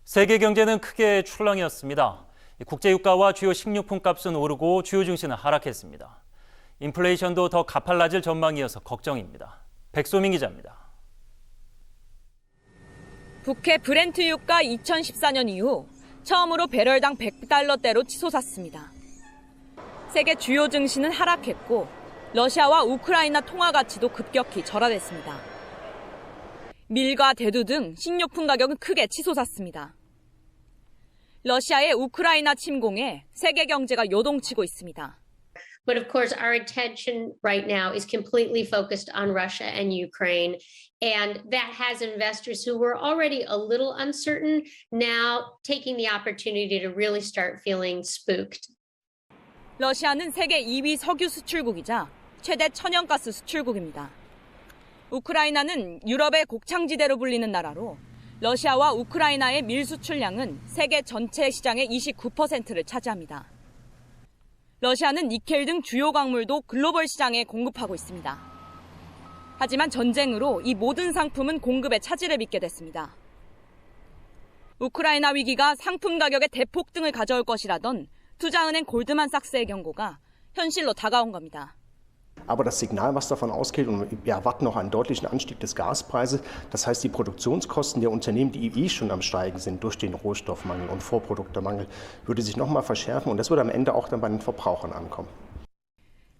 세계 경제는 크게 출렁이었습니다. 국제유가와 주요 식료품 값은 오르고 주요 증시는 하락했습니다. 인플레이션도 더 가팔라질 전망이어서 걱정입니다. 백소민 기자입니다. 북해 브렌트 유가 2014년 이후 처음으로 배럴당 100달러대로 치솟았습니다. 세계 주요 증시는 하락했고 러시아와 우크라이나 통화 가치도 급격히 절하됐습니다. 밀과 대두 등 식료품 가격은 크게 치솟았습니다. 러시아의 우크라이나 침공에 세계 경제가 요동치고 있습니다. But of course, our attention right now is completely focused on Russia and Ukraine. And that has investors who were already a little uncertain now taking the opportunity to really start feeling spooked. 러시아는 세계 2위 석유 수출국이자 최대 천연가스 수출국입니다. 우크라이나는 유럽의 곡창지대로 불리는 나라로 러시아와 우크라이나의 밀 수출량은 세계 전체 시장의 29%를 차지합니다. 러시아는 니켈 등 주요 광물도 글로벌 시장에 공급하고 있습니다. 하지만 전쟁으로 이 모든 상품은 공급의 차질을 빚게 됐습니다. 우크라이나 위기가 상품 가격의 대폭등을 가져올 것이라던 투자은행 골드만삭스의 경고가 현실로 다가온 겁니다. Aber das Signal, was davon ausgeht, und wir erwarten noch einen deutlichen Anstieg des Gaspreises, das heißt, die Produktionskosten der Unternehmen, die schon am Steigen sind durch den Rohstoffmangel und Vorproduktemangel, würde sich noch mal verschärfen und das würde am Ende auch dann bei den Verbrauchern ankommen.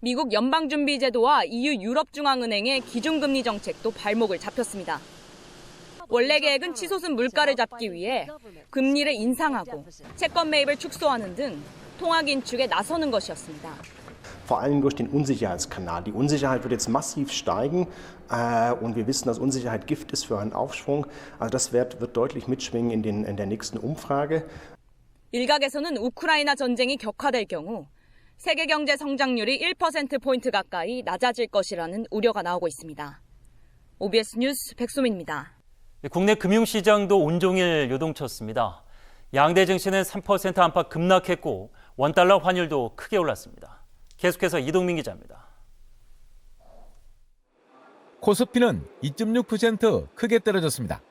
미국 연방준비제도와 EU 유럽중앙은행의 기준금리 정책도 발목을 잡혔습니다. 원래 계획은 치솟은 물가를 잡기 위해 금리를 인상하고 채권 매입을 축소하는 등 통화 긴축에 나서는 것이었습니다. Vor allem durch den Unsicherheitskanal. Die Unsicherheit wird jetzt massiv steigen und wir wissen, dass Unsicherheit Gift ist für einen Aufschwung. Also das wird deutlich mitschwingen in der nächsten Umfrage. 일각에서는 우크라이나 전쟁이 격화될 경우 세계 경제 성장률이 1%포인트 가까이 낮아질 것이라는 우려가 나오고 있습니다. OBS 뉴스 백소민입니다. 국내 금융시장도 온종일 요동쳤습니다. 양대 증시는 3% 안팎 급락했고 원달러 환율도 크게 올랐습니다. 계속해서 이동민 기자입니다. 코스피는 2.6% 크게 떨어졌습니다.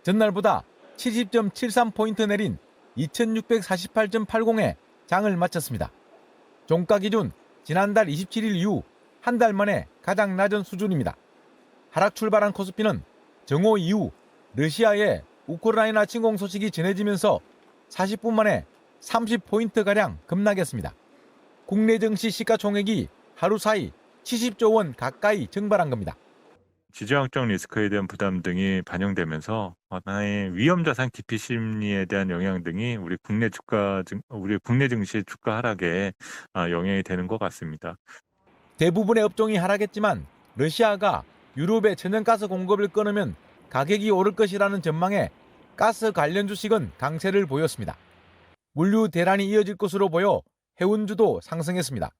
전날보다 70.73포인트 내린 2648.80에 장을 마쳤습니다. 종가 기준 지난달 27일 이후 한 달 만에 가장 낮은 수준입니다. 하락 출발한 코스피는 정오 이후 러시아의 우크라이나 침공 소식이 전해지면서 40분 만에 30포인트가량 급락했습니다. 국내 증시 시가총액이 하루 사이 70조 원 가까이 증발한 겁니다. 지정학적 리스크에 대한 부담 등이 반영되면서 하나의 위험자산 기피 심리에 대한 영향 등이 우리 국내 증시의 주가 하락에 영향이 되는 것 같습니다. 대부분의 업종이 하락했지만 러시아가 유럽에 천연가스 공급을 끊으면 가격이 오를 것이라는 전망에 가스 관련 주식은 강세를 보였습니다. 물류 대란이 이어질 것으로 보여 해운주도 상승했습니다.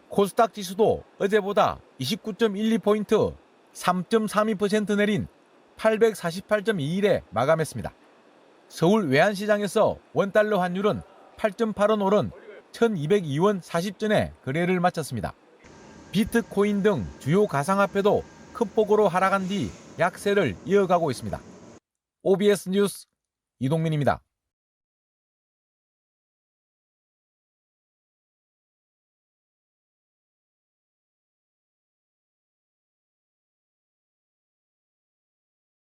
코스닥 지수도 어제보다 29.12포인트, 3.32% 내린 848.21에 마감했습니다. 서울 외환시장에서 원달러 환율은 8.8원 오른 1202원 40전에 거래를 마쳤습니다. 비트코인 등 주요 가상화폐도 큰 폭으로 하락한 뒤 약세를 이어가고 있습니다. OBS 뉴스 이동민입니다.